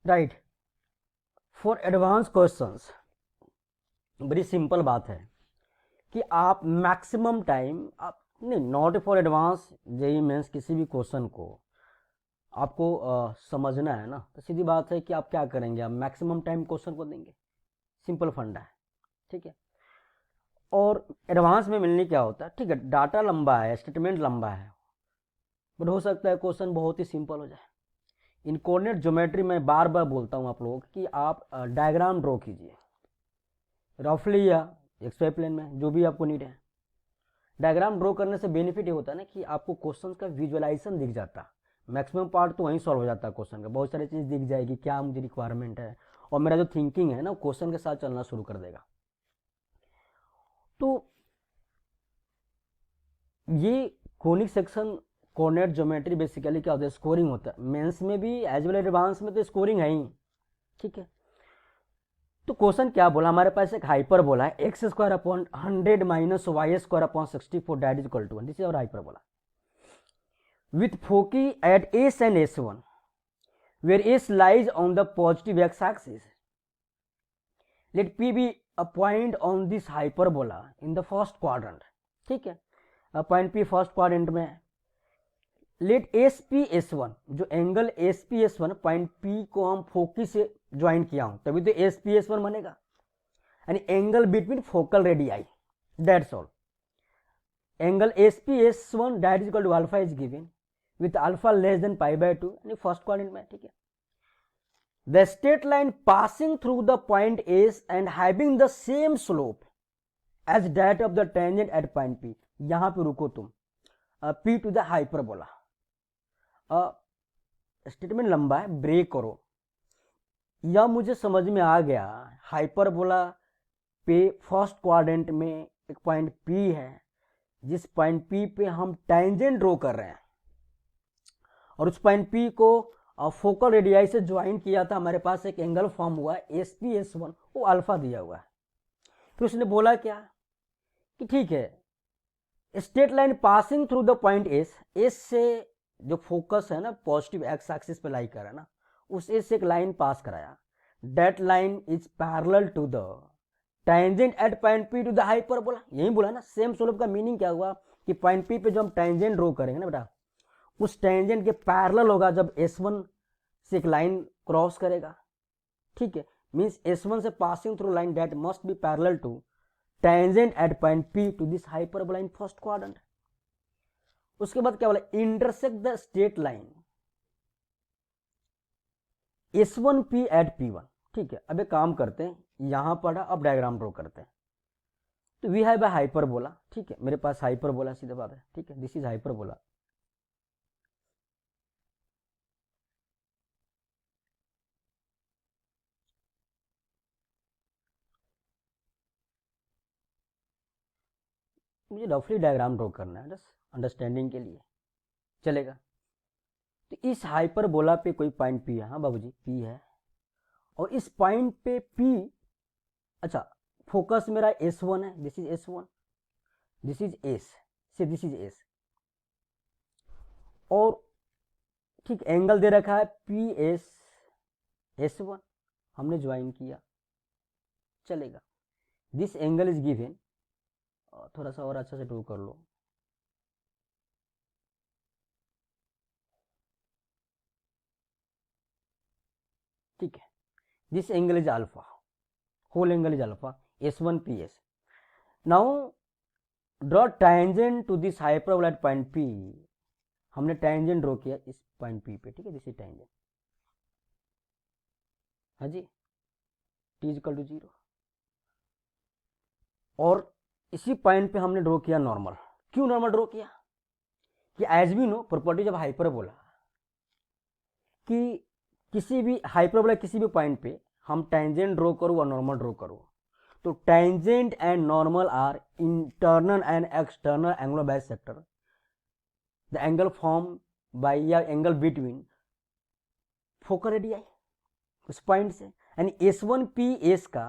Right. For advance questions बड़ी simple बात है कि आप मैक्सिमम टाइम आप नहीं, not for advance JEE mains किसी भी क्वेश्चन को आपको समझना है ना, तो सीधी बात है कि आप क्या करेंगे, आप मैक्सिमम टाइम क्वेश्चन को देंगे। सिंपल फंडा है, ठीक है। और एडवांस में मिलने क्या होता है, ठीक है, डाटा लंबा है, स्टेटमेंट लंबा है, बट हो सकता है क्वेश्चन बहुत ही सिंपल हो जाए। इन कोऑर्डिनेट ज्योमेट्री में बार बार बोलता हूँ आप लोगों को कि आप डायग्राम ड्रॉ कीजिए रफली या एक्सवाई प्लेन में, जो भी आपको नीड है। डायग्राम ड्रॉ करने से बेनिफिट ये होता है ना कि आपको क्वेश्चन का विजुअलाइजेशन दिख जाता। मैक्सिमम पार्ट तो वहीं सॉल्व हो जाता है क्वेश्चन का, बहुत सारी चीज़ दिख जाएगी, क्या मुझे रिक्वायरमेंट है, और मेरा जो थिंकिंग है ना क्वेश्चन के साथ चलना शुरू कर देगा। तो ये conic section coordinate geometry basically क्या होता है, स्कोरिंग होता है। मेंस में भी एज वेल एडवांस में तो स्कोरिंग है ही, ठीक है। तो क्वेश्चन क्या बोला, हमारे पास एक हाइपर बोला है X square upon 100 minus Y square upon 64 that is equal to 1। This is our hyperbola with foci at S and S1 where S lies on the positive x-axis. Let P be a point on this hyperbola in the first quadrant, ठीक है। Point P first quadrant में है। Let S P S one, जो angle S P S one point P को हम फोकी से join किया हूं तभी तो एस पी एस वन बनेगा, यानी angle between focal radii, that's all. Angle S P S one that is equal to alpha is given with alpha less than pi by 2 यानी फर्स्ट क्वाड्रेंट में, ठीक है। The straight line passing through the point S and having the same slope as that of the tangent at point P। यहां पे रुको तुम, P to the hyperbola। Statement लंबा है, ब्रेक करो। यह मुझे समझ में आ गया, हाइपरबोला पे फर्स्ट क्वाड्रेंट में एक पॉइंट P है, जिस पॉइंट P पे हम टेंजेंट ड्रॉ कर रहे हैं, और उस पॉइंट P को फोकल रेडियाई से ज्वाइन किया था, हमारे पास एक एंगल फॉर्म हुआ है एस पी एस वन, वो अल्फा दिया हुआ है। फिर उसने बोला क्या कि ठीक है, straight line passing through the point S, S से जो फोकस है ना पॉजिटिव एक्स एक्सिस पे लाई कर रहा है ना, उस एस से एक लाइन पास कराया। That line is parallel to the tangent at point P to the hyperbola. यही बोला ना, सेम सोल्व का मीनिंग क्या हुआ कि पॉइंट P पे जो हम टेंजेंट ड्रॉ करेंगे ना बेटा, उस टेंजेंट के पैरेलल होगा जब S1 से एक लाइन क्रॉस करेगा, ठीक है। मींस S1 से passing through line that must be parallel to tangent at point P to this hyperbola in first quadrant. उसके बाद क्या बोला, intersect the straight line S1P at P1, ठीक है। अब एक काम करते हैं, यहां पढ़ा, अब डायग्राम ड्रॉ करते हैं। तो वी हैव अ हाइपरबोला, ठीक है, मेरे पास हाइपरबोला सीधा बात है, ठीक है, दिस इज हाइपरबोला। मुझे रफली डायग्राम ड्रॉ करना है बस अंडरस्टैंडिंग के लिए, चलेगा। तो इस हाइपरबोला पे कोई पॉइंट P है, हाँ बाबूजी P है, और इस पॉइंट पे P, अच्छा फोकस मेरा S1 है, this is S1, this is S, से दिस इज S, और ठीक एंगल दे रखा है PS S1, हमने ज्वाइन किया, चलेगा। दिस एंगल इज गिवन, थोड़ा सा और अच्छा से ड्रॉ कर लो, ठीक है। This angle is alpha, whole angle is alpha, S1PS। Now draw tangent to this hyperbola at point P। हमने टेंजेंट ड्रॉ किया इस पॉइंट P पे, ठीक है, दिस इज टेंजेंट, हाँ जी, T इज इक्वल टू 0। और इसी पॉइंट पे हमने ड्रॉ किया नॉर्मल। क्यों नॉर्मल ड्रॉ किया कि as we know properties of hyperbola कि किसी भी हाइपरबोला किसी भी पॉइंट पे हम टेंजेंट ड्रॉ करो और नॉर्मल ड्रॉ करो, तो tangent and normal are internal and external angular bisector. The angle form by या एंगल बिटवीन फोकल रेडियाई उस पॉइंट से, यानी S1PS का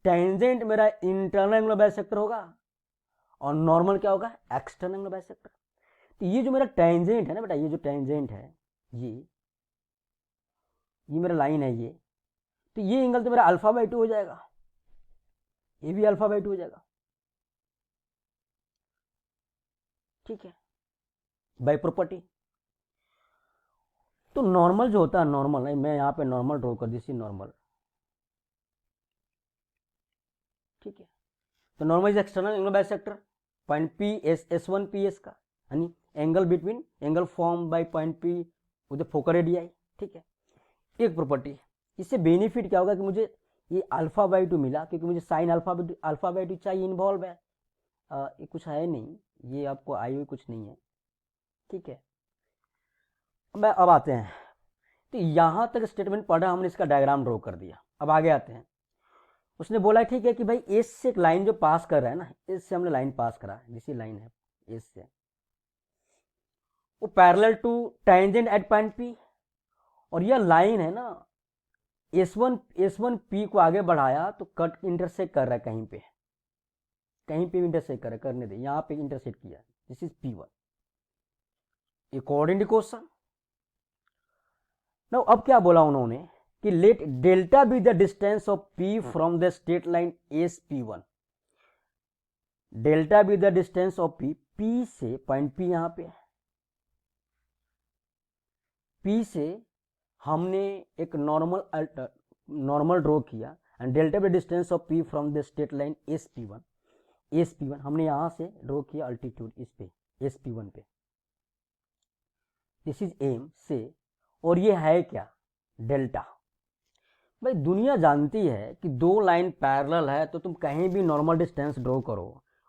टेंजेंट मेरा इंटरनल एंगुलर बाइसेक्टर होगा और नॉर्मल क्या होगा, एक्सटर्नल एंगुलर बाइसेक्टर। तो ये जो मेरा टेंजेंट है ना बेटा, ये जो टेंजेंट है, ये मेरा लाइन है ये, तो ये एंगल तो मेरा अल्फा बाई 2 हो जाएगा, ये भी अल्फा बाई 2 हो जाएगा, ठीक है, बाई प्रॉपर्टी। तो नॉर्मल जो होता है, नॉर्मल है, मैं यहाँ पे नॉर्मल ड्रॉ कर दी, सी नॉर्मल, ठीक है। तो normal is external angle bisector, point P S S one P S का, यानी angle between, angle form by point P with focal radii, ठीक है। एक प्रॉपर्टी, इससे बेनिफिट क्या होगा कि मुझे ये अल्फा बाई 2 मिला, क्योंकि मुझे साइन अल्फा बाई 2 चाहिए, इन्वॉल्व है, ये कुछ है नहीं, ये आपको आई हुई कुछ नहीं है, ठीक है। अब आते हैं, तो यहाँ तक स्टेटमेंट पढ़ा हमने, इसका डायग्राम ड्रॉ कर दिया। अब आगे आते हैं, उसने बोला ठीक है कि भाई एस से एक लाइन जो पास कर रहा है ना, एस से हमने लाइन पास करा, जिसी लाइन है एस से, वो parallel to tangent at point P, और यह लाइन है ना S1 P को आगे बढ़ाया तो कट इंटरसेक्ट कर रहा है कहीं पे, कहीं पे इंटरसेक्ट कर रहा है, करने दे, यहाँ पे इंटरसेक्ट किया, this is P1 according to question. Now अब क्या बोला उन्होंने कि let delta be the distance of P from the straight line S P1, delta be the distance of P से, पॉइंट P यहाँ पे, P से हमने एक नॉर्मल ड्रॉ किया, and delta be distance of P from the straight line S P1 हमने यहां से ड्रॉ किया अल्टीट्यूड इस पे एस P1 पे, दिस इज एम से, और ये है क्या, डेल्टा। भाई दुनिया जानती है कि दो लाइन पैरेलल है तो तुम कहीं भी नॉर्मल डिस्टेंस ड्रॉ करो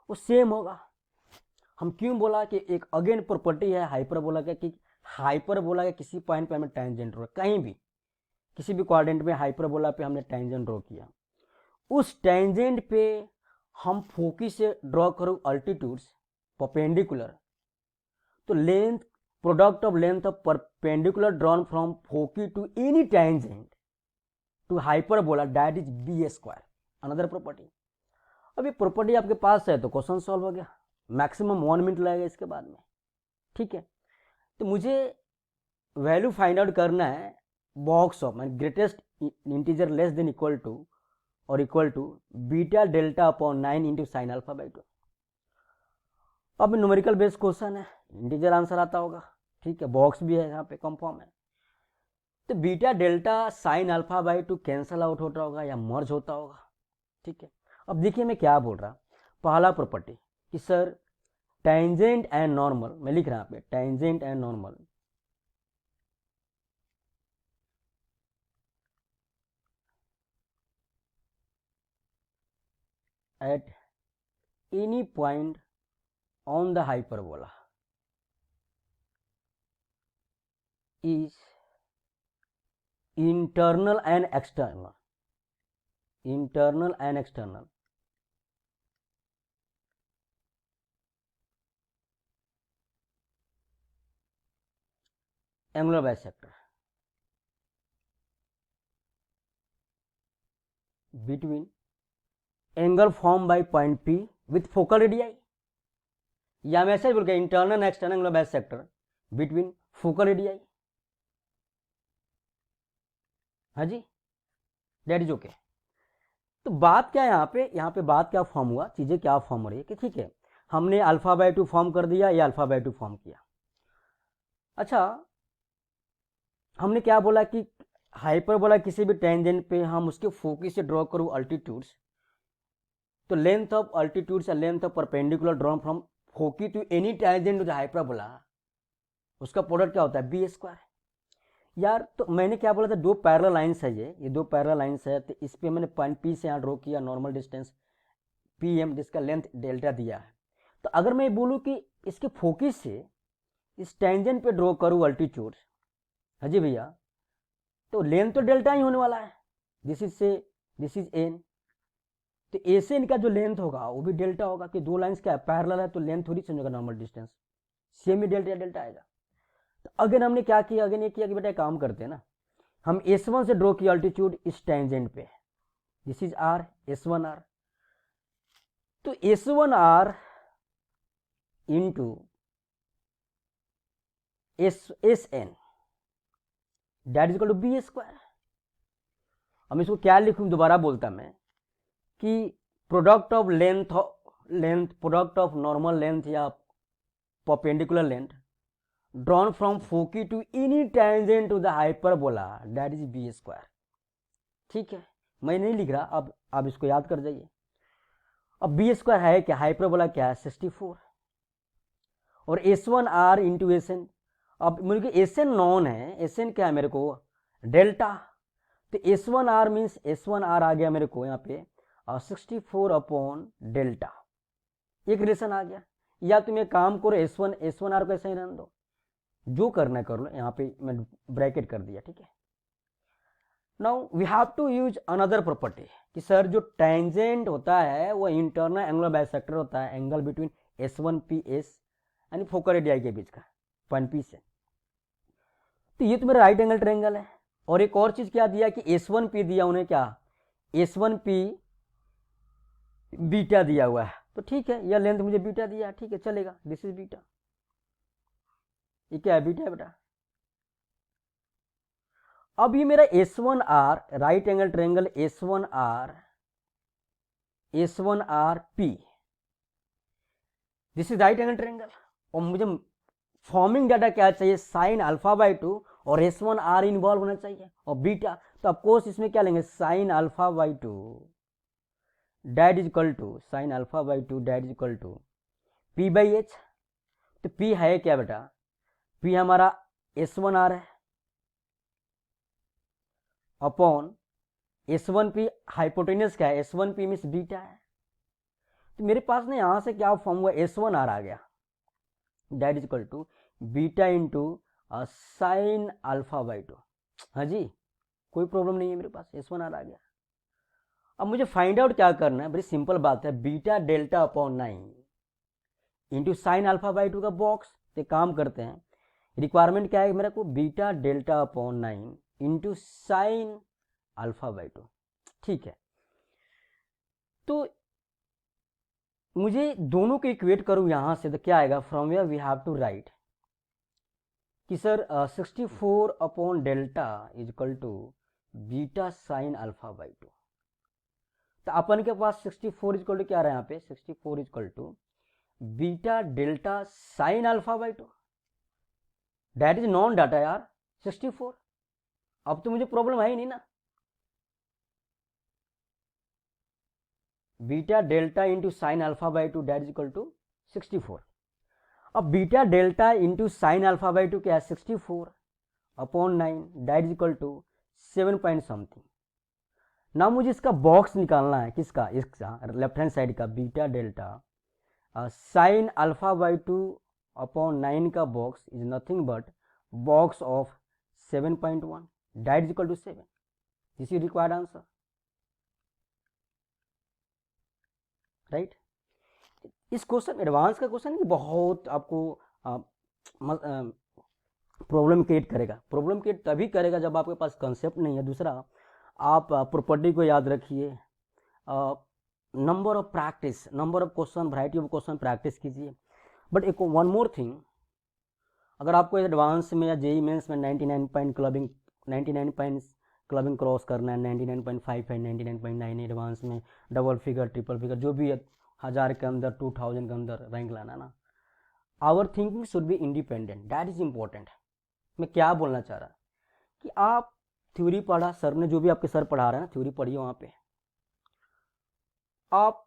वो सेम होगा। हम क्यों बोला कि एक अगेन प्रॉपर्टी है हाइपरबोला का, कि हाइपरबोला के किसी पॉइंट पे हमें टेंजेंट ड्रॉ, कहीं भी किसी भी क्वाड्रेंट में हाइपरबोला पे हमने टेंजेंट ड्रॉ किया, उस टेंजेंट पे हम फोकस से ड्रॉ करो अल्टीट्यूड्स परपेंडिकुलर, तो length, product of length of perpendicular drawn from foci to any tangent to hyperbola, that is B square, another property. अब ये प्रॉपर्टी आपके पास है तो क्वेश्चन सॉल्व हो गया, मैक्सिमम 1 मिनट लगेगा इसके बाद में, ठीक है। तो मुझे वैल्यू फाइंड आउट करना है box of mine greatest integer less than equal to और equal to beta delta upon 9 into sine alpha by 2। अब न्यूमेरिकल बेस्ड क्वेश्चन है, इंटीजर आंसर आता होगा, ठीक है, बॉक्स भी है यहाँ पे कंफर्म है। तो beta delta sine alpha by 2 cancel out होता होगा या मर्ज होता होगा, ठीक है। अब देखिए मैं क्या बोल रहा, पहला प्रॉपर्टी कि सर टेंजेंट एंड नॉर्मल, मैं लिख रहा हूं यहाँ पे tangent and normal at any point on the hyperbola is internal and external angular bisector between angle form by point P with focal radii, या मैं ऐसे बोल के internal external angular bisector between focal radii, हाँ जी, that is okay. तो बात क्या है यहाँ पे बात क्या फॉर्म हुआ, चीजें क्या फॉर्म हो रही है कि ठीक है हमने अल्फा बाय 2 फॉर्म कर दिया या अल्फा बाय 2 फॉर्म किया। अच्छा हमने क्या बोला कि हाइपरबोला किसी भी टेंजेंट पे हम उसके फोकस से ड्रॉ करूँ अल्टीट्यूड्स, तो लेंथ ऑफ अल्टीट्यूड्स या length of perpendicular drawn from foci to any tangent to the hyperbola, उसका प्रोडक्ट क्या होता है बी स्क्वायर। यार तो मैंने क्या बोला था, दो पैरेलल लाइंस है, ये दो पैरेलल लाइंस है, तो इस पे मैंने पॉइंट P से यहाँ ड्रॉ किया नॉर्मल डिस्टेंस PM जिसका लेंथ डेल्टा दिया है। तो अगर मैं बोलूँ कि इसके फोकस से इस टेंजेंट पे ड्रॉ करूँ अल्टीट्यूड, हाँ जी भैया, तो लेंथ तो डेल्टा ही होने वाला है, दिस इज एन, तो ए से इनका जो लेंथ होगा वो भी डेल्टा होगा, कि दो लाइंस क्या है पैरेलल है तो लेंथ थोड़ी चेंज होगा, नॉर्मल डिस्टेंस सेम ही डेल्टा आएगा। तो अगेन हमने क्या किया, अगेन ये किया कि बेटा काम करते हैं ना, हम S1 से ड्रॉ किया अल्टीट्यूड इस टेंजेंट पे, दिस इज R, S1R, तो S1R into SN that is equal to B square, अब इसको क्या लिखूँ, दोबारा बोलता मैं कि product of product of normal length या perpendicular length drawn from foci to any tangent to the hyperbola that is B square. ठीक है, मैं नहीं लिख रहा, अब आप इसको याद कर जाइए। अब बी स्क्वायर है क्या, हाइपरबोला क्या है 64, और S1R इंटू एस एन। अब मुझे एस एन नॉन है, एस एन क्या है मेरे को डेल्टा, तो S1R मीन्स S1R आ गया मेरे को यहाँ पे 64 अपॉन डेल्टा, एक रिलेशन आ गया। या तुम एक काम करो S1R को ऐसे ही रहने दो, जो करना कर लो, यहाँ पे मैं ब्रैकेट कर दिया। ठीक है, now we have to use another property कि सर जो टेंजेंट होता है वो इंटरनल एंगुलर बाइसेक्टर होता है, एंगल बिटवीन S1P S यानी फोकल रेडियाई के बीच का पॉइंट P से। तो ये तो मेरा राइट एंगल ट्रायंगल है। और एक और चीज क्या दिया कि S1P दिया उन्हें, क्या S1P बीटा दिया हुआ है, तो ठीक है, यह लेंथ मुझे बीटा दिया, ठीक है चलेगा, दिस इज बीटा। ये क्या है, बीटा है बेटा। अब ये मेरा S1R right angle triangle S1R P, this is right angle triangle. और मुझे फॉर्मिंग डाटा क्या चाहिए, साइन अल्फा बाई 2 और S1R इन्वॉल्व होना चाहिए और बीटा, तो ऑफकोर्स इसमें क्या लेंगे, sine alpha by 2 that is equal to sine alpha by 2 that is equal to P by H। तो P है क्या बेटा, P हमारा S1R है अपॉन S1P, हाइपोटेनस क्या है, S1P मीन्स बीटा है। तो मेरे पास ना यहां से क्या फॉर्म हुआ, S1R आ गया that is equal to beta into sine alpha by 2। हाँ जी, कोई प्रॉब्लम नहीं है, मेरे पास S1R आ गया। अब मुझे फाइंड आउट क्या करना है, बड़ी सिंपल बात है, beta delta upon 9 into sine alpha by 2 का बॉक्स। तो काम करते हैं, रिक्वायरमेंट क्या है मेरे को, beta delta upon 9 into sine alpha by 2। ठीक है, तो मुझे दोनों को इक्वेट करूं यहां से, तो क्या आएगा, from where we have to write कि sir 64 upon delta is equal to beta sine alpha by 2। तो अपन के पास 64 इक्वल टू क्या रहा है यहाँ पे, 64 equal to beta delta sine alpha by 2, that is known data यार 64। अब तो मुझे प्रॉब्लम है ही नहीं ना, beta delta into sine alpha by 2 that is equal to 64। अब beta delta into sine alpha by 2 क्या है, 64 upon 9 that is equal to 7 point something. ना मुझे इसका बॉक्स निकालना है, किसका, इसका लेफ्ट हैंड साइड का, beta delta sine alpha by 2 upon 9 का box is nothing but box of 7.1 that is equal to 7। This is required answer, right. इस क्वेश्चन एडवांस का क्वेश्चन बहुत आपको प्रॉब्लम क्रिएट करेगा। प्रॉब्लम क्रिएट तभी करेगा जब आपके पास कंसेप्ट नहीं है। दूसरा, आप प्रॉपर्टी को याद रखिए, number of practice, number of question, variety of question practice कीजिए। बट एक वन मोर थिंग, अगर आपको एडवांस में या जेई मेंस में 99 पॉइंट क्लबिंग क्रॉस करना है, 99.5 है, 99.9 एडवांस में, डबल फिगर ट्रिपल फिगर जो भी है, 1000 के अंदर 2000 के अंदर रैंक लाना ना, our thinking should be independent, that is important. मैं क्या बोलना चाह रहा कि आप थ्योरी पढ़ा, सर ने जो भी आपके सर पढ़ा रहे हैं ना, थ्योरी पढ़िए, वहाँ पे आप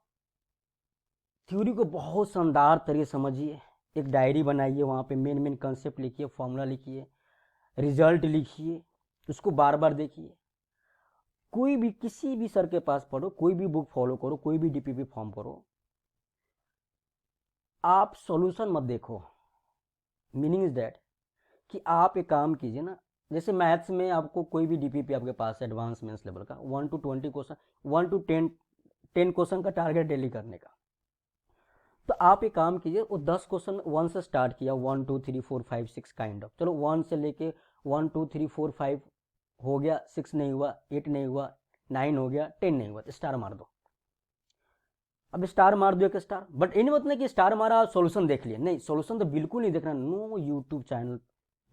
थ्योरी को बहुत शानदार तरीके से समझिए, एक डायरी बनाइए, वहाँ पे मेन मेन कंसेप्ट लिखिए, फॉर्मूला लिखिए, रिजल्ट लिखिए, उसको बार बार देखिए। कोई भी किसी भी सर के पास पढ़ो, कोई भी बुक फॉलो करो, कोई भी डीपीपी फॉर्म करो, आप सॉल्यूशन मत देखो। मीनिंग इज दैट कि आप एक काम कीजिए ना, जैसे मैथ्स में आपको कोई भी डीपीपी आपके पास है एडवांस मेंस लेवल का, 1 to 20 क्वेश्चन, 1 to 10 क्वेश्चन का टारगेट डेली करने का, तो आप एक काम कीजिए, वो 10 क्वेश्चन 1 से स्टार्ट किया, 1 2 3 4 5 6 काइंड ऑफ, चलो 1 से लेके 1 2 3 4 5 हो गया, 6 नहीं हुआ, 8 नहीं हुआ, 9 हो गया, 10 नहीं हुआ, तो स्टार मार दो। अब स्टार मार दो एक स्टार, बट इन मत नहीं कि स्टार मारा सॉल्यूशन देख लिया, नहीं, सॉल्यूशन तो बिल्कुल नहीं देखना। No YouTube channel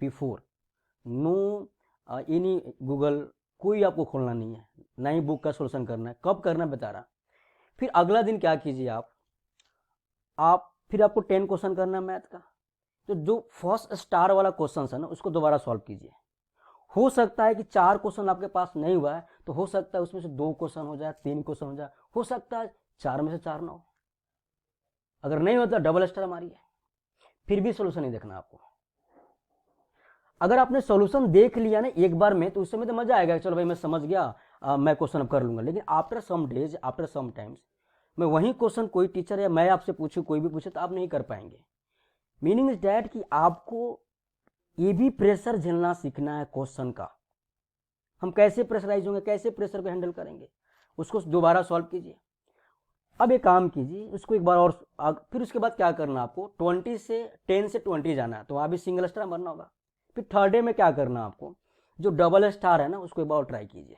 before, no any Google, कोई आपको खोलना नहीं है, नई बुक का सोल्यूशन करना है, कब करना है बता रहा। फिर अगला दिन क्या कीजिए आप फिर आपको 10 क्वेश्चन करना है मैथ का। तो जो फर्स्ट स्टार वाला क्वेश्चन है ना उसको दोबारा सॉल्व कीजिए। हो सकता है कि 4 क्वेश्चन आपके पास नहीं हुआ है, तो हो सकता है उसमें से 2 क्वेश्चन हो जाए, 3 क्वेश्चन हो जाए, हो सकता है 4 में से 4 ना हो। अगर नहीं होता डबल स्टार मारिए, फिर भी सोल्यूशन नहीं देखना आपको। अगर आपने सॉल्यूशन देख लिया ना एक बार में, तो उस समय तो मजा आएगा, चलो भाई मैं समझ गया, मैं क्वेश्चन अब कर लूंगा। लेकिन after some days, after some times, मैं वही क्वेश्चन कोई टीचर या मैं आपसे पूछूं, कोई भी पूछे, तो आप नहीं कर पाएंगे। मीनिंग इज डैट कि आपको ये भी प्रेशर झेलना सीखना है क्वेश्चन का। हम कैसे प्रेशराइज होंगे, कैसे प्रेशर को हैंडल करेंगे, उसको दोबारा सॉल्व कीजिए। अब एक काम कीजिए, उसको एक बार और फिर उसके बाद क्या करना आपको, 10 से 20 जाना है, तो वहाँ भी सिंगल स्टार मरना होगा। फिर थर्ड डे में क्या करना आपको, जो डबल स्टार है ना उसको एक बार ट्राई कीजिए।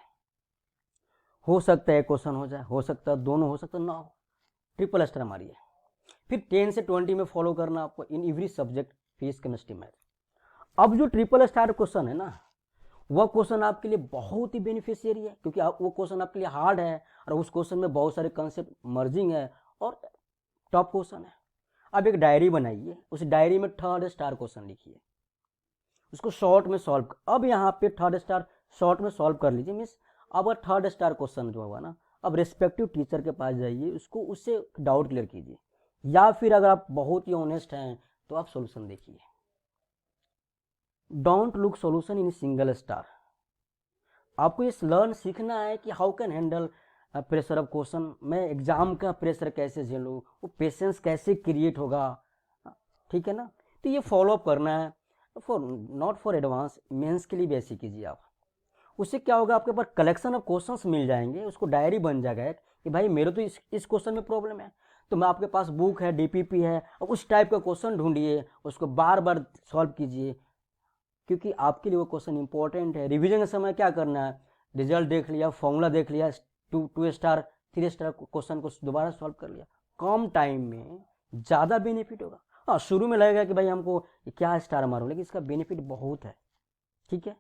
हो सकता है एक क्वेश्चन हो जाए, हो सकता है दोनों, हो सकता है ना हो, ट्रिपल स्टार मारिए। फिर 10 से 20 में फॉलो करना आपको in every subject, physics, chemistry, math. अब जो ट्रिपल स्टार क्वेश्चन है ना, वह क्वेश्चन आपके लिए बहुत ही बेनिफिशियरी है, क्योंकि वो क्वेश्चन आपके लिए हार्ड है और उस क्वेश्चन में बहुत सारे कंसेप्ट मर्जिंग है और टॉप क्वेश्चन है। अब एक डायरी बनाइए, उस डायरी में थर्ड स्टार क्वेश्चन लिखिए, उसको शॉर्ट में सॉल्व। अब यहाँ पे थर्ड स्टार शॉर्ट में सॉल्व कर लीजिए। मीन्स अब थर्ड स्टार क्वेश्चन जो होगा ना, अब रिस्पेक्टिव टीचर के पास जाइए, उसको उससे डाउट क्लियर कीजिए, या फिर अगर आप बहुत ही ऑनेस्ट हैं तो आप सॉल्यूशन देखिए। Don't look solution in single star. आपको ये लर्न सीखना है कि how can handle pressure of question, मैं एग्जाम का प्रेशर कैसे झेलूँ, वो पेशेंस कैसे क्रिएट होगा, ठीक है ना। तो ये फॉलोअप करना है, for not for advance, mains के लिए भी ऐसे कीजिए आप। उससे क्या होगा, आपके पास कलेक्शन ऑफ क्वेश्चंस मिल जाएंगे, उसको डायरी बन जाएगा कि भाई मेरे तो इस क्वेश्चन में प्रॉब्लम है, तो मैं आपके पास बुक है, डीपीपी है, और उस टाइप का क्वेश्चन ढूंढिए, उसको बार बार सॉल्व कीजिए, क्योंकि आपके लिए वो क्वेश्चन इंपॉर्टेंट है। रिवीजन के समय क्या करना है, रिजल्ट देख लिया, फॉर्मूला देख लिया, 2 स्टार 3 स्टार क्वेश्चन को दोबारा सॉल्व कर लिया, कम टाइम में ज़्यादा बेनिफिट होगा। हाँ, शुरू में लगेगा कि भाई हमको क्या स्टार मारूं, लेकिन इसका बेनिफिट बहुत है, ठीक है।